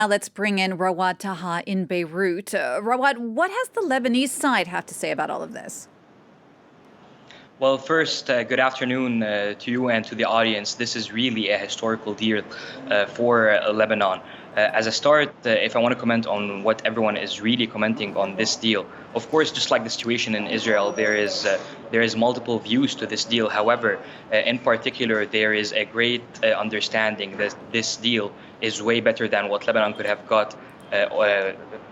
Now let's bring in Rawad Taha in Beirut. Rawad, what has the Lebanese side have to say about all of this? Well, first, good afternoon to you and to the audience. This is really a historical deal for Lebanon. As a start, if I want to comment on what everyone is really commenting on this deal, of course, just like the situation in Israel, there is multiple views to this deal. However, in particular, there is a great understanding that this deal is way better than what Lebanon could have got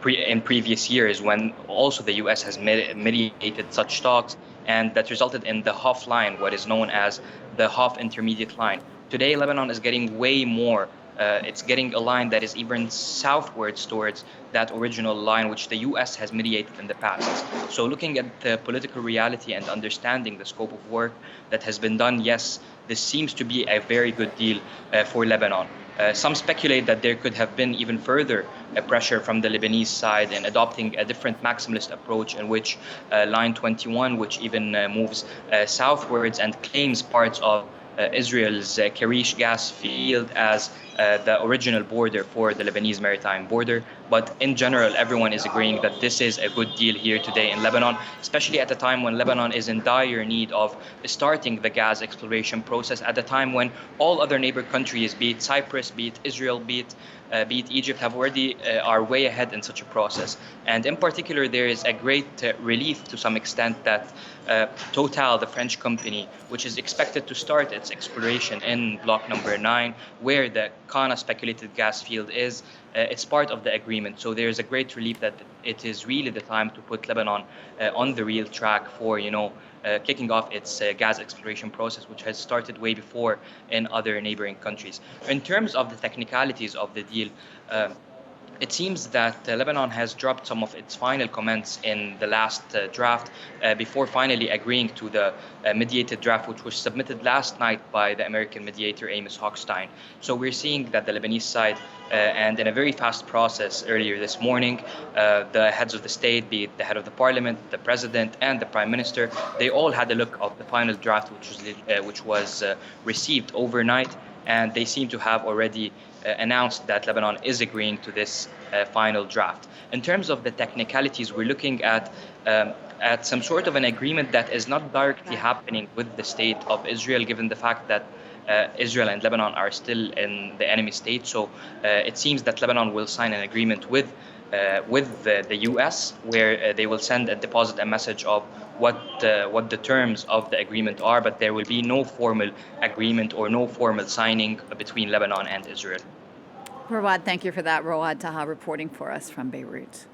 in previous years, when also the U.S. has mediated such talks, and that resulted in the Hof line, what is known as the Hof intermediate line. Today, Lebanon is getting way more. It's getting a line that is even southwards towards that original line, which the U.S. has mediated in the past. So looking at the political reality and understanding the scope of work that has been done, yes, this seems to be a very good deal for Lebanon. Some speculate that there could have been even further pressure from the Lebanese side in adopting a different maximalist approach, in which Line 21, which even moves southwards and claims parts of Israel's Karish gas field as the original border for the Lebanese maritime border. But in general, everyone is agreeing that this is a good deal here today in Lebanon, especially at a time when Lebanon is in dire need of starting the gas exploration process, at a time when all other neighbor countries, be it Cyprus, be it Israel, be it Egypt, have already are way ahead in such a process. And in particular, there is a great relief to some extent that Total, the French company, which is expected to start its exploration in block number 9, where the Kana speculated gas field is, it's part of the agreement. So there is a great relief that it is really the time to put Lebanon on the real track for, kicking off its gas exploration process, which has started way before in other neighboring countries. In terms of the technicalities of the deal, it seems that Lebanon has dropped some of its final comments in the last draft before finally agreeing to the mediated draft, which was submitted last night by the American mediator Amos Hochstein. So we're seeing that the Lebanese side, and in a very fast process earlier this morning, the heads of the state, be it the head of the parliament, the president, and the prime minister, they all had a look of the final draft, which was received overnight, and they seem to have already announced that Lebanon is agreeing to this final draft. In terms of the technicalities, we're looking at some sort of an agreement that is not directly happening with the state of Israel, given the fact that Israel and Lebanon are still in the enemy state. So it seems that Lebanon will sign an agreement with the U.S., where they will send and deposit a message of what the terms of the agreement are, but there will be no formal agreement or no formal signing between Lebanon and Israel. Rawad, thank you for that. Rawad Taha reporting for us from Beirut.